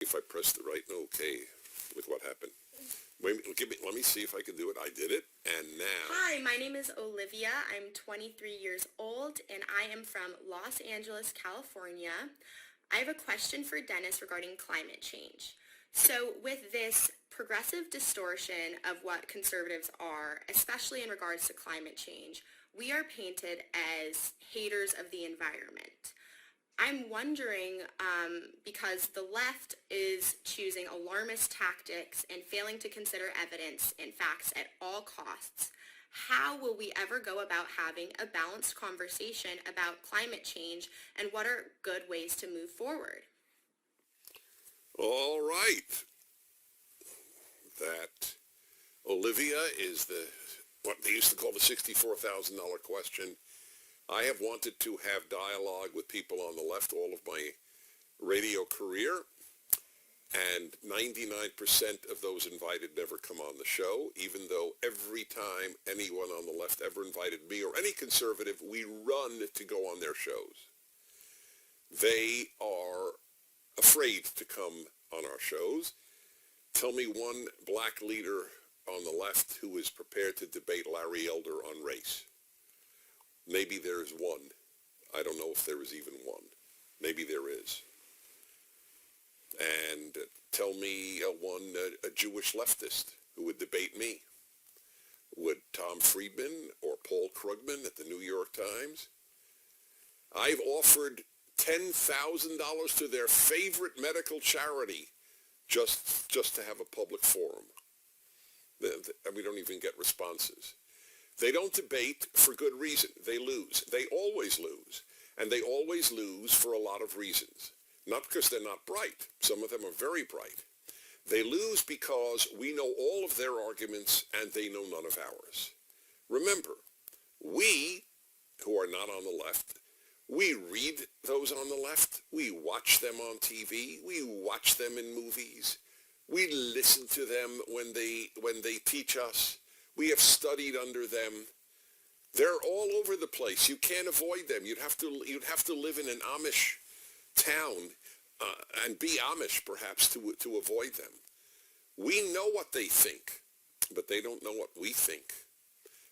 if I pressed the right okay with what happened. Wait, let me see if I can do it. I did it, and now... Hi, my name is Olivia. I'm 23 years old, and I am from Los Angeles, California. I have a question for Dennis regarding climate change. So with this progressive distortion of what conservatives are, especially in regards to climate change, we are painted as haters of the environment. I'm wondering, because the left is choosing alarmist tactics and failing to consider evidence and facts at all costs, how will we ever go about having a balanced conversation about climate change, and what are good ways to move forward? All right. That, Olivia, is what they used to call the $64,000 question. I have wanted to have dialogue with people on the left all of my radio career, and 99% of those invited never come on the show, even though every time anyone on the left ever invited me or any conservative, we run to go on their shows. They are afraid to come on our shows. Tell me one black leader on the left who is prepared to debate Larry Elder on race. Maybe there is one. I don't know if there is even one. Maybe there is. And tell me a Jewish leftist who would debate me. Would Tom Friedman or Paul Krugman at the New York Times? I've offered $10,000 to their favorite medical charity just to have a public forum. And we don't even get responses. They don't debate for good reason. They lose. They always lose. And they always lose for a lot of reasons. Not because they're not bright. Some of them are very bright. They lose because we know all of their arguments and they know none of ours. Remember, we, who are not on the left, we read those on the left. We watch them on TV. We watch them in movies. We listen to them when they teach us. We have studied under them. They're all over the place. You can't avoid them. You'd have to live in an Amish town and be Amish, perhaps, to avoid them. We know what they think, but they don't know what we think.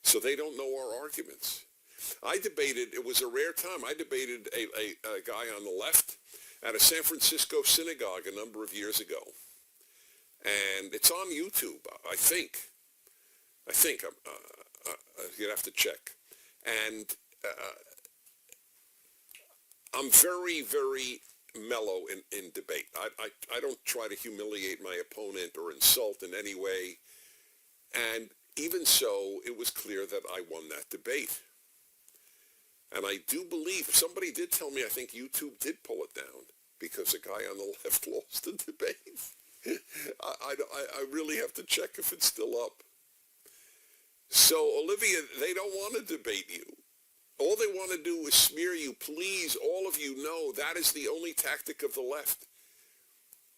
So they don't know our arguments. It was a rare time, I debated a guy on the left at a San Francisco synagogue a number of years ago. And it's on YouTube, I think. You'd have to check. And I'm very, very mellow in debate. I don't try to humiliate my opponent or insult in any way. And even so, it was clear that I won that debate. And I do believe, somebody did tell me, I think YouTube did pull it down because a guy on the left lost the debate. I really have to check if it's still up. So, Olivia, they don't want to debate you. All they want to do is smear you. Please, all of you know that is the only tactic of the left.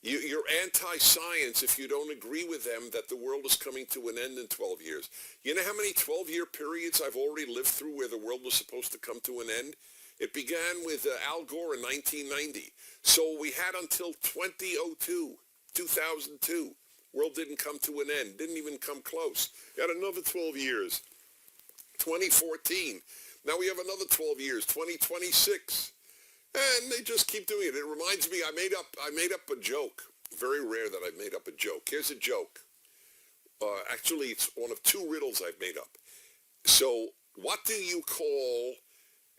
You're anti-science if you don't agree with them that the world is coming to an end in 12 years. You know how many 12-year periods I've already lived through where the world was supposed to come to an end? It began with Al Gore in 1990. So we had until 2002. World didn't come to an end, didn't even come close. Got another 12 years, 2014. Now we have another 12 years, 2026. And they just keep doing it. It reminds me, I made up a joke. Very rare that I've made up a joke. Here's a joke. Actually, it's one of two riddles I've made up. So what do you call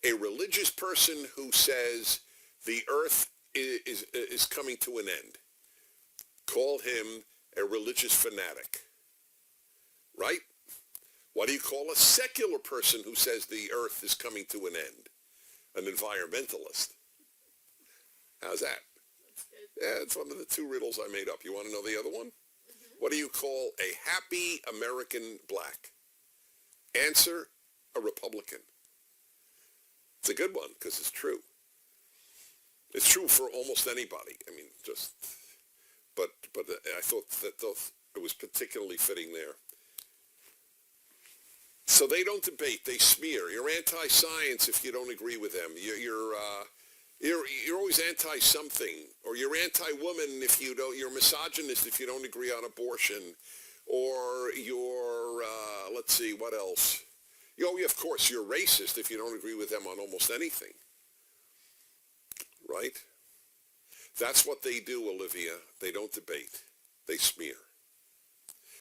a religious person who says the earth is coming to an end? Call him a religious fanatic, right? What do you call a secular person who says the earth is coming to an end? An environmentalist. How's that? That's good. Yeah, it's one of the two riddles I made up. You want to know the other one? Mm-hmm. What do you call a happy American black? Answer, a Republican. It's a good one because it's true. It's true for almost anybody. I mean, but I thought that it was particularly fitting there. So they don't debate, they smear. You're anti-science if you don't agree with them. You're always anti-something, or you're anti-woman if you don't, you're misogynist if you don't agree on abortion, or you're, let's see, what else? Yeah, of course, you're racist if you don't agree with them on almost anything, right? That's what they do, Olivia. They don't debate. They smear.